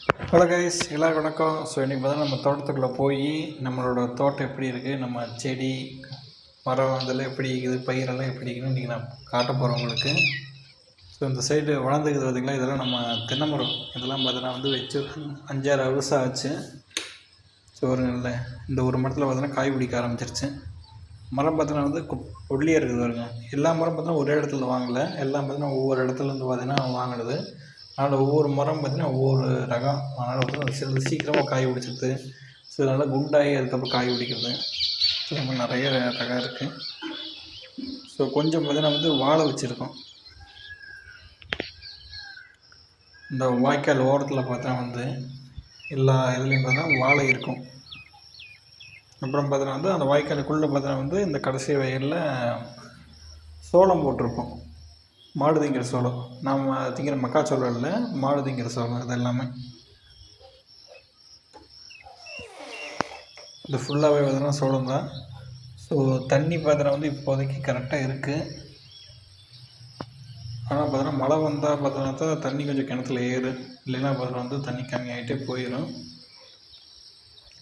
Hello guys, எல்லாருக்கும் வணக்கம். So இன்றைக்கி பார்த்தா நம்ம தோட்டத்துக்குள்ளே போய் நம்மளோட தோட்டம் எப்படி இருக்குது, நம்ம செடி மரம் இதெல்லாம் எப்படி இருக்குது, பயிரெல்லாம் எப்படி இருக்குன்னு இன்றைக்கி நான் காட்ட போகிறேன் உங்களுக்கு. ஸோ இந்த சைடு வளர்ந்துக்குது பார்த்திங்களா, இதெல்லாம் நம்ம தென்னை மரம். இதெல்லாம் பார்த்தீங்கன்னா வச்சு 5-6 வருஷம் ஆச்சு. ஸோ இந்த ஒரு மரத்தில் பார்த்தீங்கன்னா காய் பிடிக்க ஆரம்பிச்சிருச்சு. மரம் பார்த்தீங்கன்னா ஒல்லியாக இருக்குது பாருங்க. எல்லா மரம் பார்த்தீங்கன்னா ஒரே இடத்துல வாங்கலை, எல்லாம் பார்த்தீங்கன்னா ஒவ்வொரு இடத்துலேருந்து பார்த்தீங்கன்னா வாங்கினது. அதனால் ஒவ்வொரு மரம் பார்த்திங்கன்னா ஒவ்வொரு ரகம். அதனால் வந்து சில சீக்கிரமாக காய் பிடிச்சிருது, சில நல்லா குண்டாகி அதுக்கப்புறம் காய் பிடிக்கிறது. ஸோ நம்ம நிறைய ரகம் இருக்குது. ஸோ கொஞ்சம் பார்த்திங்கன்னா வாழை வச்சுருக்கோம். இந்த வாய்க்கால் ஓரத்தில் பார்த்தா எல்லா இதுலேயும் பார்த்தா வாழை இருக்கும். அப்புறம் பார்த்தீங்கன்னா அந்த வாய்க்காலுக்குள்ளே பார்த்தீங்கன்னா இந்த கடைசி வயலில் சோளம் போட்டிருப்போம். மாடு திங்கிற சோளம், நம்ம திங்கிற மக்காச்சோளம் இல்லை, மாடு திங்கிற சோளம். இது எல்லாமே இது ஃபுல்லாகவே பார்த்தீங்கன்னா சோளம் தான். ஸோ தண்ணி பார்த்தீங்கன்னா இப்போதைக்கு கரெக்டாக இருக்குது. ஆனால் பார்த்தீங்கன்னா மழை வந்தால் பார்த்தீங்கன்னா தான் தண்ணி கொஞ்சம் கிணத்துல ஏறும், இல்லைன்னா பார்த்தீங்கன்னா தண்ணி கம்மியாகிட்டே போயிடும்.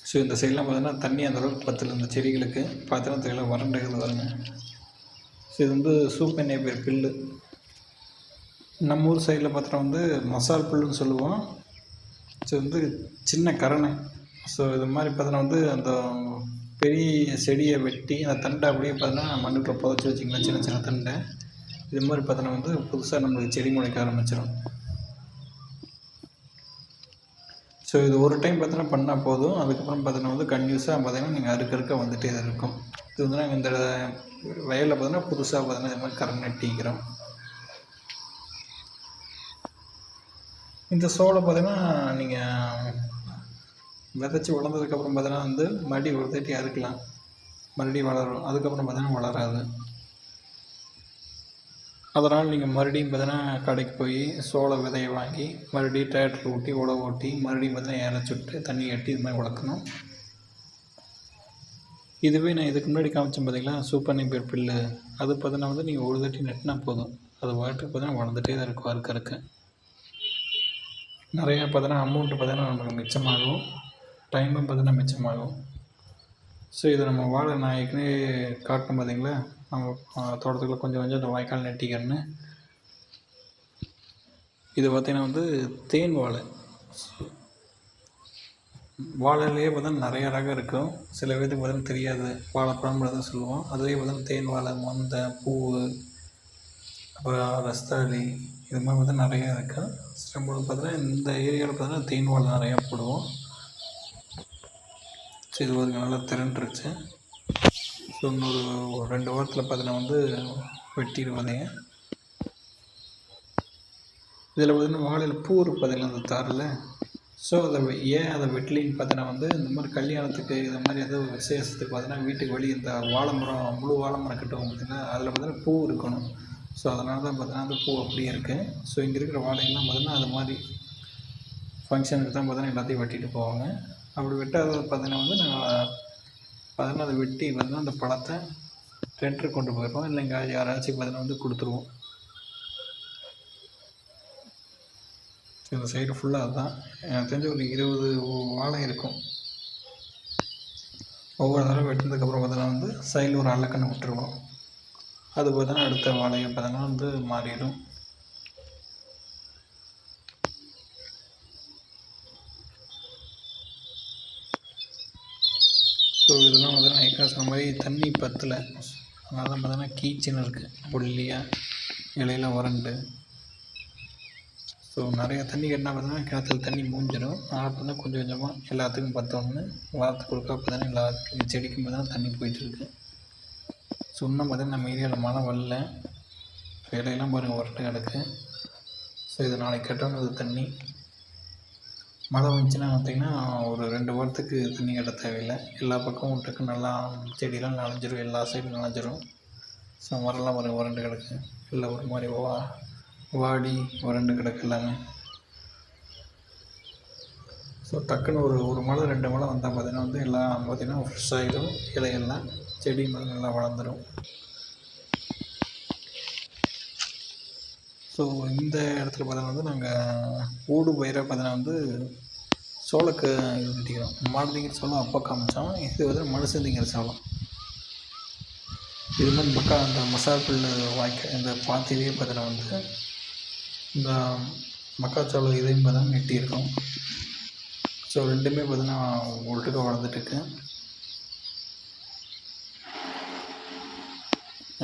ஸோ இந்த சைடெலாம் பார்த்தீங்கன்னா தண்ணி அந்தளவுக்கு பத்தில் இந்த செடிகளுக்கு பார்த்தீங்கன்னா தெரியல, வறண்டுகள் வருங்க. ஸோ இது சூப்பர் நேப்பியர் புல்லு. நம்ம ஊர் சைடில் பார்த்தோன்னா மசால் புல்லுன்னு சொல்லுவோம். ஸோ சின்ன கரணை. ஸோ இது மாதிரி பார்த்தோன்னா அந்த பெரிய செடியை வெட்டி அந்த தண்டை அப்படியே பார்த்தோன்னா மண்ணுக்குள்ளே புதைச்சி வச்சிங்கன்னா சின்ன சின்ன தண்டை. இது மாதிரி பார்த்தோன்னா புதுசாக நம்மளுக்கு செடி முளைக்க ஆரம்பிச்சிடும். ஸோ இது ஒரு டைம் பார்த்தோன்னா பண்ணால் போதும். அதுக்கப்புறம் பார்த்தோன்னா கன்யூஸாக பார்த்தீங்கன்னா நீங்கள் அறுக்க வந்துகிட்டே தான் இருக்கும். இது நாங்கள் இந்த வயலில் பார்த்தோன்னா புதுசாக பார்த்தோன்னா இது மாதிரி கரணை நட்டிக்கிறோம். இந்த சோளம் பார்த்தீங்கன்னா நீங்கள் விதைச்சி வளர்ந்ததுக்கப்புறம் பார்த்தீங்கன்னா மறுபடியும் ஒரு தட்டி அறுக்கலாம், மறுபடியும் வளரும். அதுக்கப்புறம் பார்த்தீங்கன்னா வளராது. அதனால் நீங்கள் மறுபடியும் பார்த்தீங்கன்னா கடைக்கு போய் சோள விதையை வாங்கி மறுபடியும் டிராக்டர் ஓட்டி உழவு ஓட்டி மறுபடியும் பார்த்தீங்கன்னா இறச்சி விட்டு தண்ணி கட்டி இது மாதிரி வளர்க்கணும். இதுவே நான் இதுக்கு முன்னாடி காமிச்சேன் பார்த்தீங்களா, சூப்பர் நேப்பியர் புல்லு. அது பார்த்தீங்கன்னா நீங்கள் ஒரு தட்டி நட்டினா போதும், அது வாட்டுக்கு பார்த்தீங்கன்னா வளர்ந்துட்டே தான் இருக்கும். அறுக்க நிறையா பார்த்தோன்னா அமௌண்ட்டு பார்த்தோன்னா நமக்கு மிச்சமாகும், டைமும் பார்த்தோன்னா மிச்சமாகும். ஸோ இதை நம்ம வாழை நான் ஏற்கனவே காட்டணும் பார்த்தீங்களா, நம்ம தோட்டத்துக்குள்ளே கொஞ்சம் கொஞ்சம் இந்த வாய்க்கால் நட்டிக்கிறேன்னு. இது பார்த்திங்கன்னா தேன் வாழை. வாழையிலேயே பார்த்தோன்னா நிறையா ரகம் இருக்கும். சில பேருக்கு பார்த்தோன்னா தெரியாது, வாழைப்பழம்னு தான் சொல்லுவோம். அதுவே பார்த்தோன்னா தேன் வாழை, மொந்தை, பூ, அப்புறம் ரஸ்தாளி, இது மாதிரி பார்த்தா நிறையா இருக்குது. நம்மளுக்கு பார்த்தீங்கன்னா இந்த ஏரியாவில் பார்த்தீங்கன்னா தேன் வாழை நிறையா போடுவோம். ஸோ இது ஒரு நல்லா திரண்டுருச்சு. ஸோ இன்னொரு 2 வாரத்தில் பார்த்தீங்கன்னா வெட்டிடுவாங்க. இதில் பார்த்தீங்கன்னா வாழையில் பூ இருக்குது பார்த்தீங்கன்னா அந்த தாரில். ஸோ அதை வெட்டலின்னு பார்த்தீங்கன்னா இந்த மாதிரி கல்யாணத்துக்கு இது மாதிரி ஏதோ விசேஷத்துக்கு பார்த்தீங்கன்னா வீட்டுக்கு வெளியே இந்த வாழை மரம், முழு வாழை மரம் கட்டுவோம் பார்த்திங்கன்னா, அதில் பார்த்தீங்கன்னா பூ இருக்கணும். ஸோ அதனால தான் பார்த்தீங்கன்னா அந்த பூ அப்படியே இருக்குது. ஸோ இங்கே இருக்கிற வாழைகள்லாம் பார்த்தீங்கன்னா அது மாதிரி ஃபங்க்ஷனுக்கு தான் பார்த்தீங்கன்னா எல்லாத்தையும் வெட்டிட்டு போவாங்க. அப்படி வெட்டாத பார்த்தீங்கன்னா நாங்கள் பார்த்தீங்கன்னா அதை வெட்டி பார்த்தீங்கன்னா அந்த பழத்தை ட்ரெண்டருக்கு கொண்டு போயிடுவோம், இல்லைங்க யாராச்சும் பார்த்தீங்கன்னா கொடுத்துருவோம். ஸோ இந்த சைடு ஃபுல்லாக அதுதான். எனக்கு தெரிஞ்ச ஒரு 20 வாழை இருக்கும். ஒவ்வொரு தடவை வெட்டினதுக்கப்புறம் பார்த்தீங்கன்னா சைடில் ஒரு அல்லக்கண்ணு விட்டுருவோம். அது பார்த்தோன்னா அடுத்த வாழையை பார்த்தோன்னா மாறிடும். ஸோ இதெல்லாம் பார்த்தோன்னா ஏற்கனவே சொன்ன மாதிரி தண்ணி பத்தலை, அதனால தான் பார்த்தோன்னா கீச்சின்னு இருக்குது, ஒல்லியாக இலையெல்லாம் வறண்டு. ஸோ நிறையா தண்ணி கட்டினா பார்த்தோன்னா கிணத்துல தண்ணி மூஞ்சிடும். அதனால் பார்த்தா கொஞ்சம் கொஞ்சமாக எல்லாத்துக்கும் பார்த்தோன்னு வாரத்துக்கு ஒருக்கா பார்த்தோன்னா எல்லா செடிக்கும் பார்த்தோன்னா தண்ணி போயிட்டுருக்கு. ஸோ இன்னும் பார்த்தீங்கன்னா நம்ம ஏரியாவில் மழை வரல, இலையெல்லாம் பாருங்கள் வறட்டு கிடக்கு. ஸோ இது நாளைக்கு கட்டணும் தண்ணி. மழை வந்துச்சுன்னா பார்த்திங்கன்னா ஒரு 2 வாரத்துக்கு தண்ணி கட்ட தேவையில்லை. எல்லா பக்கமும் டக்கு நல்லா செடியெல்லாம் நனைஞ்சிரும், எல்லா சைடும் நனைஞ்சிரும். ஸோ மரம்லாம் பாருங்கள் வறண்டு கிடக்கு, இல்லை ஒரு மாதிரி வாடி வறண்டு கிடக்கு எல்லாமே. ஸோ டக்குன்னு ஒரு மழை 2 மழை வந்தால் பார்த்தீங்கன்னா எல்லாம் பார்த்திங்கன்னா ஃப்ரெஷ் ஆகிடும், இலையெல்லாம் செடி மாதிரி நல்லா வளர்ந்துடும். ஸோ இந்த இடத்துல பார்த்தோன்னா நாங்கள் ஊடு பயிராக பார்த்தோன்னா சோளக்கு இது கட்டிக்கிறோம். மாடு திங்கிற சோளம் அப்போ காமிச்சோம். இது வந்து மனுஷன் திங்கிற சோளம். இது மாதிரி இந்த மசால் புல் இந்த பாத்திலேயே பார்த்தீங்கன்னா வந்து இந்த மக்காச்சோளம் இதையும் பார்த்தீங்கன்னா நெட்டியிருக்கோம். ஸோ ரெண்டுமே பார்த்தீங்கன்னா ஒட்டுக்க வளர்ந்துட்டுருக்கு.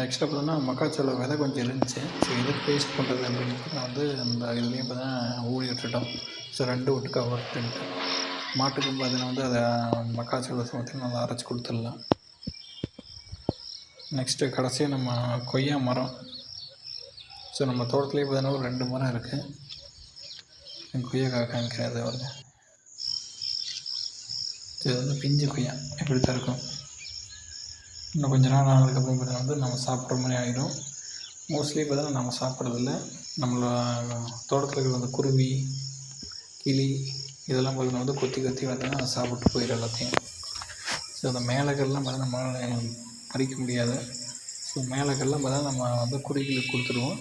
ஆக்சுவலாக பார்த்தீங்கன்னா மக்காச்சோளம் விதை கொஞ்சம் இருந்துச்சு. ஸோ எதுக்கு வேஸ்ட் பண்ணுறது அப்படின்னு வந்து அந்த இதுலேயும் பார்த்தீங்கன்னா ஊழி விட்டுட்டோம். ஸோ ரெண்டு ஒட்டுக்கா வளர்த்துன்ட்டு மாட்டுக்கு பார்த்தீங்கன்னா வந்து அதை மக்காச்சோளத்தை பார்த்தீங்கன்னா நல்லா அரைச்சி கொடுத்துடலாம். நெக்ஸ்ட்டு கடைசியாக நம்ம கொய்யா மரம். ஸோ நம்ம தோட்டத்துலேயே பார்த்தீங்கன்னா ஒரு 2 மரம் இருக்குது. கொய்யா காமிக்கிறது வருது. இது வந்து பிஞ்சு கொய்யா இப்படி தான் இருக்கும். இன்னும் கொஞ்ச நாள் ஆனதுக்கப்புறம் பார்த்தீங்கன்னா வந்து நம்ம சாப்பிட்ற மாதிரி ஆகிடும். மோஸ்ட்லி பார்த்தீங்கன்னா நம்ம சாப்பிட்றதில்ல. நம்மளோட தோட்டத்தில் இருக்கிற அந்த குருவி, கிளி இதெல்லாம் பார்த்தீங்கன்னா வந்து கொத்தி பார்த்தீங்கன்னா சாப்பிட்டு போயிடும் எல்லாத்தையும். ஸோ அந்த மேலக்கெல்லாம் பார்த்தீங்கன்னா நம்மளால் பறிக்க முடியாது. ஸோ மேலக்கெல்லாம் பார்த்தா நம்ம வந்து குருவிகளுக்கு கொடுத்துருவோம்.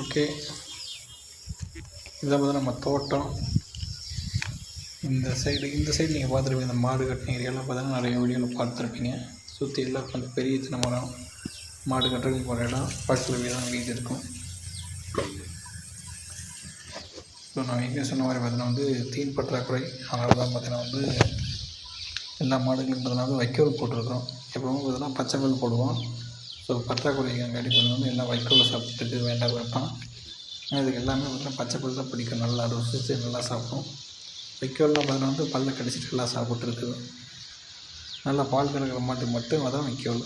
ஓகே, இதை பார்த்தா நம்ம தோட்டம். இந்த சைடு நீங்கள் பார்த்துருப்பீங்க. இந்த மாடு கட்டின ஏரியாலாம் பார்த்தீங்கன்னா நிறைய வீடியோவில் பார்த்துருப்பீங்க. சுற்றி எல்லாம் கொஞ்சம் பெரிய சின்ன மரம், மாடு கட்டுறதுக்கு போகிற இடம், பக்கத்தில் வீடு இருக்கும். ஸோ நான் எங்கே சொன்ன மாதிரி பார்த்தீங்கன்னா வந்து தீன் பற்றாக்குறை. அதனால தான் பார்த்தீங்கன்னா வந்து எல்லா மாடுகளுக்கும் பார்த்தீங்கன்னா வைக்கோல் போட்டிருக்கோம். எப்போவும் பார்த்தீங்கன்னா பச்சைக்கோல் போடுவோம். ஸோ பற்றாக்குறைங்காட்டி பார்த்தீங்கன்னா வந்து எல்லாம் வைக்கோலை சாப்பிட்டுட்டு வேண்டாம் வைப்பான். இதுக்கு எல்லாமே பார்த்தீங்கன்னா பச்சைக்கோல் தான் பிடிக்கும். நல்லா ருசித்து நல்லா சாப்பிடும். வைக்கோல்லாம் பார்த்தீங்கன்னா வந்து பல்ல கடிச்சிட்டு எல்லாம் சாப்பிட்ருக்குது. நல்லா பால் கறக்கிற மாட்டுக்கு மட்டும் அதான் வைக்கோல்.